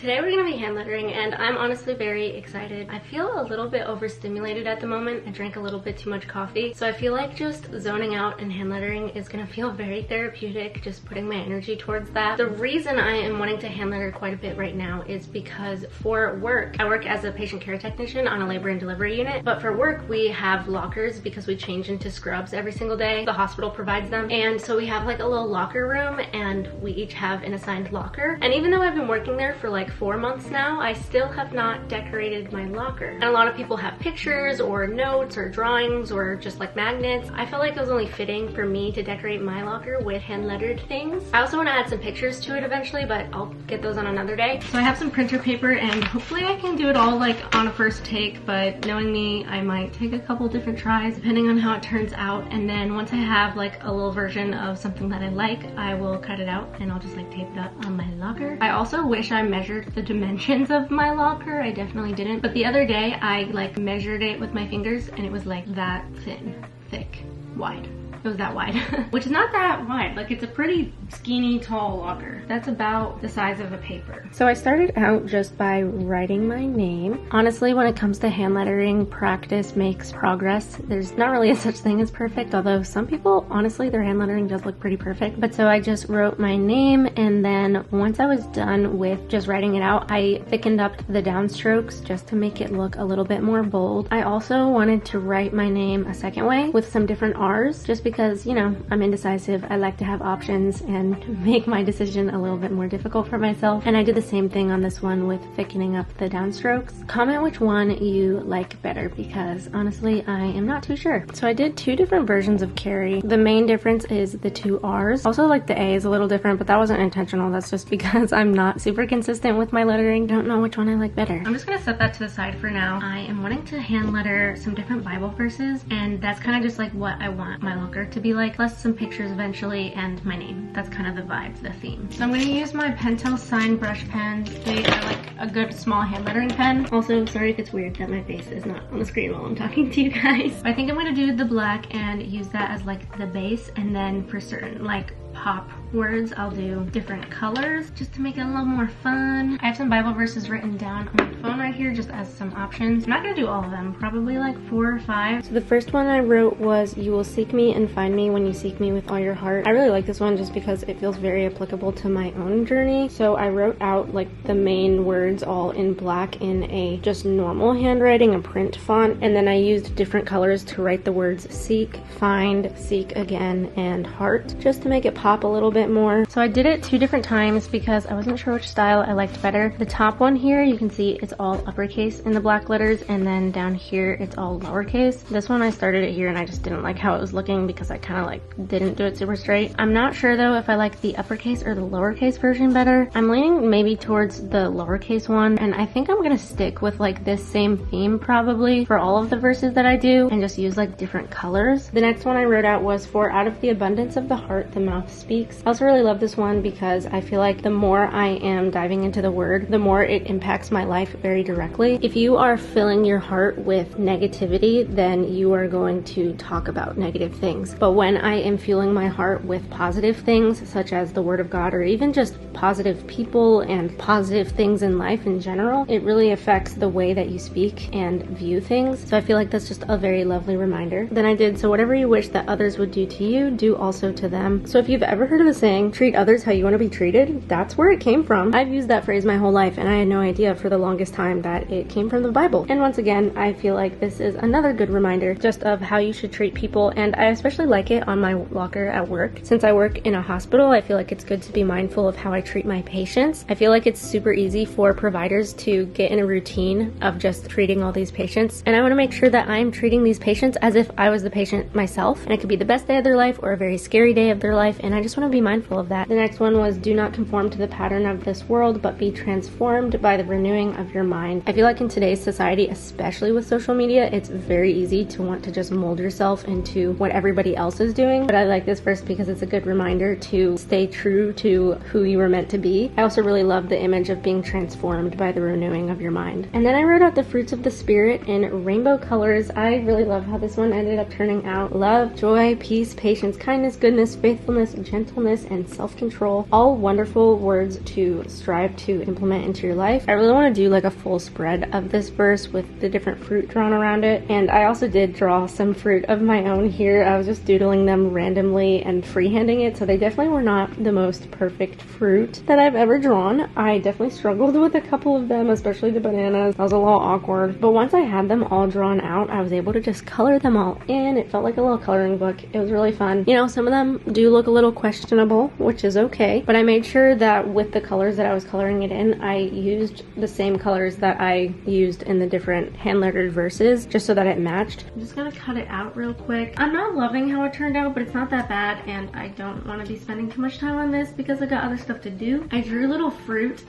Today we're gonna be hand lettering and I'm honestly very excited. I feel a little bit overstimulated at the moment. I drank a little bit too much coffee. So I feel like just zoning out and hand lettering is gonna feel very therapeutic, just putting my energy towards that. The reason I am wanting to hand letter quite a bit right now is because for work, I work as a patient care technician on a labor and delivery unit. But for work, we have lockers because we change into scrubs every single day. The hospital provides them. And so we have like a little locker room and we each have an assigned locker. And even though I've been working there for like 4 months now, I still have not decorated my locker. And a lot of people have pictures or notes or drawings or just like magnets. I felt like it was only fitting for me to decorate my locker with hand lettered things. I also want to add some pictures to it eventually, but I'll get those on another day. So I have some printer paper and hopefully I can do it all like on a first take, but knowing me, I might take a couple different tries depending on how it turns out. And then once I have like a little version of something that I like, I will cut it out and I'll just like tape it up on my locker. I also wish I measured the dimensions of my locker. I definitely didn't. But the other day I like measured it with my fingers and it was like that thin, thick, wide. It was that wide, which is not that wide. Like it's a pretty skinny, tall locker. That's about the size of a paper. So I started out just by writing my name. Honestly, when it comes to hand lettering, practice makes progress. There's not really a such thing as perfect, although some people, honestly, their hand lettering does look pretty perfect. But so I just wrote my name, and then once I was done with just writing it out, I thickened up the downstrokes just to make it look a little bit more bold. I also wanted to write my name a second way with some different R's, just because, you know, I'm indecisive. I like to have options and make my decision a little bit more difficult for myself. And I did the same thing on this one with thickening up the downstrokes. Comment which one you like better, because honestly, I am not too sure. So I did 2 different versions of Carrie. The main difference is the 2 R's. Also, like the A is a little different, but that wasn't intentional. That's just because I'm not super consistent with my lettering. Don't know which one I like better. I'm just gonna set that to the side for now. I am wanting to hand letter some different Bible verses, and that's kind of just like what I want my locker to be like, plus some pictures eventually and my name. That's kind of the vibe, the theme. So I'm going to use my Pentel Sign brush pens. They are like a good small hand lettering pen. Also, sorry if it's weird that my face is not on the screen while I'm talking to you guys. I think I'm going to do the black and use that as like the base, and then for certain like pop words, I'll do different colors just to make it a little more fun. I have some Bible verses written down on my phone right here just as some options. I'm not gonna do all of them, probably like 4 or 5. So the first one I wrote was, "You will seek me and find me when you seek me with all your heart." I really like this one just because it feels very applicable to my own journey. So I wrote out like the main words all in black in a just normal handwriting, a print font, and then I used different colors to write the words seek, find, seek again, and heart, just to make it pop a little bit more. So I did it 2 different times because I wasn't sure which style I liked better. The top one here, you can see it's all uppercase in the black letters, and then down here it's all lowercase. This one I started it here and I just didn't like how it was looking because I kind of like didn't do it super straight. I'm not sure though if I like the uppercase or the lowercase version better. I'm leaning maybe towards the lowercase one, and I think I'm gonna stick with like this same theme probably for all of the verses that I do and just use like different colors. The next one I wrote out was, "For out of the abundance of the heart the mouth speaks." I also really love this one because I feel like the more I am diving into the word, the more it impacts my life very directly. If you are filling your heart with negativity, then you are going to talk about negative things. But when I am fueling my heart with positive things, such as the word of God, or even just positive people and positive things in life in general, it really affects the way that you speak and view things. So I feel like that's just a very lovely reminder. Then I did, "So whatever you wish that others would do to you, do also to them." So if you've ever heard of the saying, "Treat others how you want to be treated," that's where it came from. I've used that phrase my whole life and I had no idea for the longest time that it came from the Bible. And once again, I feel like this is another good reminder just of how you should treat people, and I especially like it on my locker at work. Since I work in a hospital, I feel like it's good to be mindful of how I treat my patients. I feel like it's super easy for providers to get in a routine of just treating all these patients, and I want to make sure that I'm treating these patients as if I was the patient myself, and it could be the best day of their life or a very scary day of their life, and I just want to be mindful of that. The next one was, "Do not conform to the pattern of this world, but be transformed by the renewing of your mind." I feel like in today's society, especially with social media, it's very easy to want to just mold yourself into what everybody else is doing. But I like this verse because it's a good reminder to stay true to who you were meant to be. I also really love the image of being transformed by the renewing of your mind. And then I wrote out the fruits of the spirit in rainbow colors. I really love how this one ended up turning out. Love, joy, peace, patience, kindness, goodness, faithfulness, gentleness and self-control. All wonderful words to strive to implement into your life. I really want to do like a full spread of this verse with the different fruit drawn around it. And I also did draw some fruit of my own here. I was just doodling them randomly and freehanding it, so they definitely were not the most perfect fruit that I've ever drawn. I definitely struggled with a couple of them, especially the bananas. That was a little awkward. But once I had them all drawn out, I was able to just color them all in. It felt like a little coloring book. It was really fun. You know, some of them do look a little questionable, which is okay, but I made sure that with the colors that I was coloring it in, I used the same colors that I used in the different hand-lettered verses, just so that it matched. I'm just gonna cut it out real quick. I'm not loving how it turned out, but it's not that bad, and I don't want to be spending too much time on this because I got other stuff to do. I drew little fruit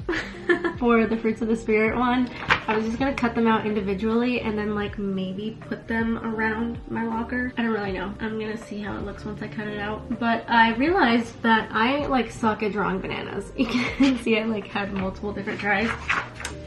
for the Fruits of the Spirit one. I was just gonna cut them out individually and then like maybe put them around my locker. I don't really know. I'm gonna see how it looks once I cut it out. But I realized that I like suck at drawing bananas. You can see I like had multiple different tries.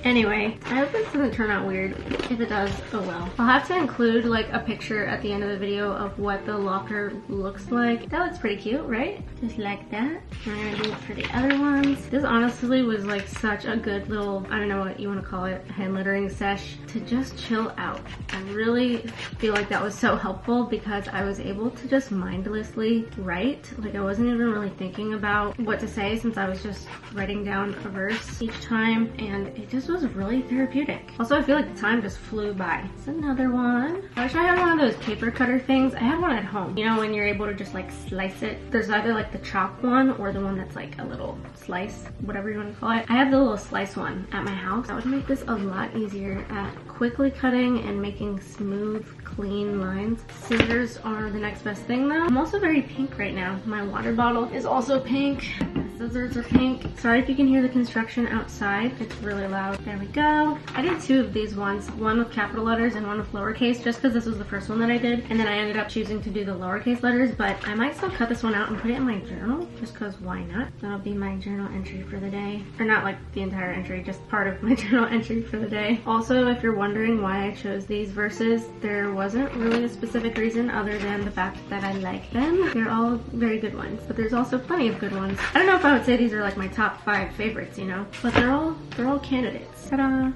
Anyway, I hope this doesn't turn out weird. If it does, oh well. I'll have to include like a picture at the end of the video of what the locker looks like. That looks pretty cute, right? Just like that. I'm gonna do it for the other ones. This honestly was like such a good little, I don't know what you want to call it, hand lettering sesh to just chill out. I really feel like that was so helpful because I was able to just mindlessly write. Like I wasn't even really thinking about what to say since I was just writing down a verse each time, and it just was really therapeutic. Also, I feel like the time just flew by. It's another one. I wish I had one of those paper cutter things. I had one at home. You know, when you're able to just like slice it. There's either like the chop one or the one that's like a little slice, whatever you want to call it. I have the little slice one at my house. That would make this a lot easier at quickly cutting and making smooth, clean lines. Scissors are the next best thing though. I'm also very pink right now. My water bottle is also pink. The scissors are pink. Sorry if you can hear the construction outside. It's really loud. There we go. I did two of these ones, one with capital letters and one with lowercase, just because this was the first one that I did. And then I ended up choosing to do the lowercase letters, but I might still cut this one out and put it in my journal, just because why not? That'll be my journal entry for the day. Or not like the entire entry, just part of my journal entry for the day. Also, if you're wondering why I chose these verses, there wasn't really a specific reason other than the fact that I like them. They're all very good ones, but there's also plenty of good ones. I don't know if I would say these are like my top 5 favorites, you know, but they're all candidates. Ta-da!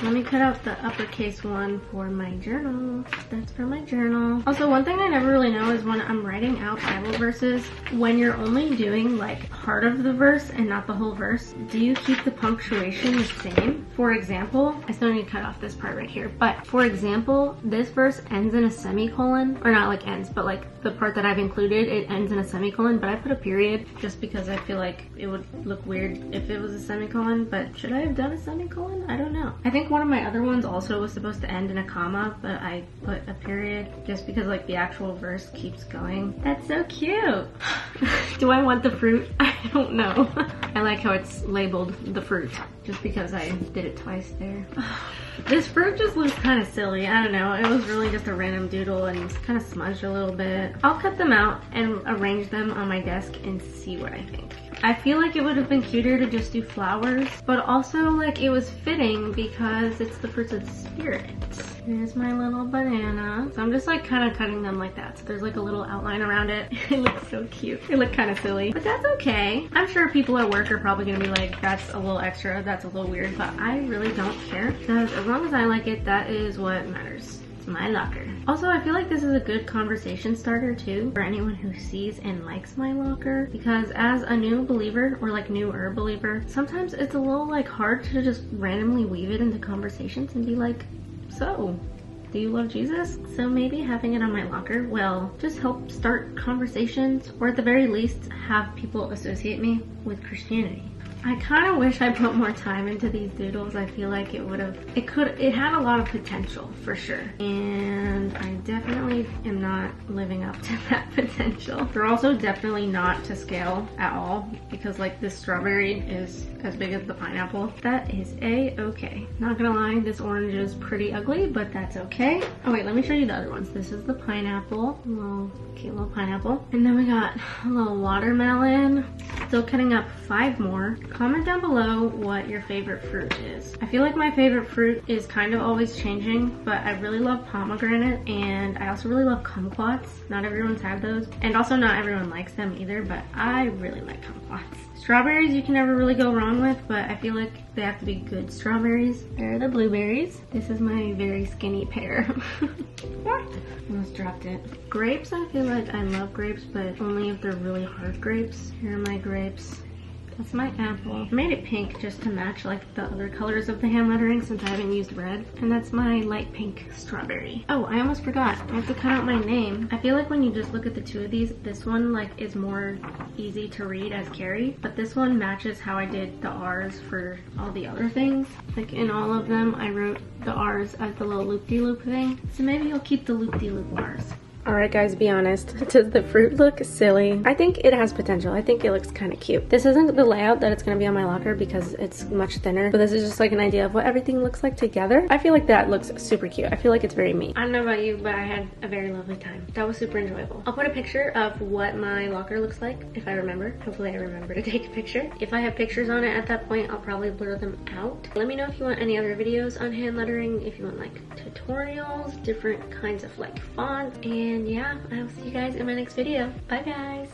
Let me cut out the uppercase one for my journal. That's for my journal. Also, one thing I never really know is when I'm writing out Bible verses, when you're only doing like part of the verse and not the whole verse, do you keep the punctuation the same? For example, I still need to cut off this part right here, but for example, this verse ends in a semicolon, or not like ends, but like the part that I've included, it ends in a semicolon, but I put a period just because I feel like it would look weird if it was a semicolon, but should I have done a semicolon? I don't know. I think one of my other ones also was supposed to end in a comma, but I put a period just because like the actual verse keeps going. That's so cute. Do I want the fruit? I don't know. I like how it's labeled the fruit just because I did it twice there. This fruit just looks kind of silly. I don't know. It was really just a random doodle and it's kind of smudged a little bit. I'll cut them out and arrange them on my desk and see what I think. I feel like it would have been cuter to just do flowers, but also like it was fitting because it's the Fruits of the Spirit. Here's my little banana. So I'm just like kind of cutting them like that. So there's like a little outline around it. It looks so cute. It looked kind of silly, but that's okay. I'm sure people at work are probably gonna be like, that's a little extra, that's a little weird, but I really don't care because as long as I like it, that is what matters. My locker. Also, I feel like this is a good conversation starter too for anyone who sees and likes my locker, because as a new believer or like newer believer, sometimes it's a little like hard to just randomly weave it into conversations and be like, so do you love Jesus? So maybe having it on my locker will just help start conversations, or at the very least have people associate me with Christianity. I kind of wish I put more time into these doodles. I feel like it had a lot of potential for sure. And I definitely am not living up to that potential. They're also definitely not to scale at all because like this strawberry is as big as the pineapple. That is a-okay. Not gonna lie, this orange is pretty ugly, but that's okay. Oh wait, let me show you the other ones. This is the pineapple, cute little pineapple. And then we got a little watermelon. Still cutting up 5 more. Comment down below what your favorite fruit is. I feel like my favorite fruit is kind of always changing, but I really love pomegranate and I also really love kumquats. Not everyone's had those. And also not everyone likes them either, but I really like kumquats. Strawberries you can never really go wrong with, but I feel like they have to be good strawberries. There are the blueberries. This is my very skinny pear. What? Almost dropped it. Grapes, I feel like I love grapes, but only if they're really hard grapes. Here are my grapes. That's my apple. I made it pink just to match like the other colors of the hand lettering since I haven't used red. And that's my light pink strawberry. Oh, I almost forgot. I have to cut out my name. I feel like when you just look at the two of these, this one like is more easy to read as Carrie, but this one matches how I did the R's for all the other things. Like in all of them, I wrote the R's as the little loop-de-loop thing. So maybe you'll keep the loop-de-loop R's. Alright guys, be honest. Does the fruit look silly? I think it has potential. I think it looks kind of cute. This isn't the layout that it's going to be on my locker because it's much thinner, but this is just like an idea of what everything looks like together. I feel like that looks super cute. I feel like it's very me. I don't know about you, but I had a very lovely time. That was super enjoyable. I'll put a picture of what my locker looks like if I remember. Hopefully I remember to take a picture. If I have pictures on it at that point, I'll probably blur them out. Let me know if you want any other videos on hand lettering, if you want like tutorials, different kinds of like fonts, and yeah, I will see you guys in my next video. Bye guys!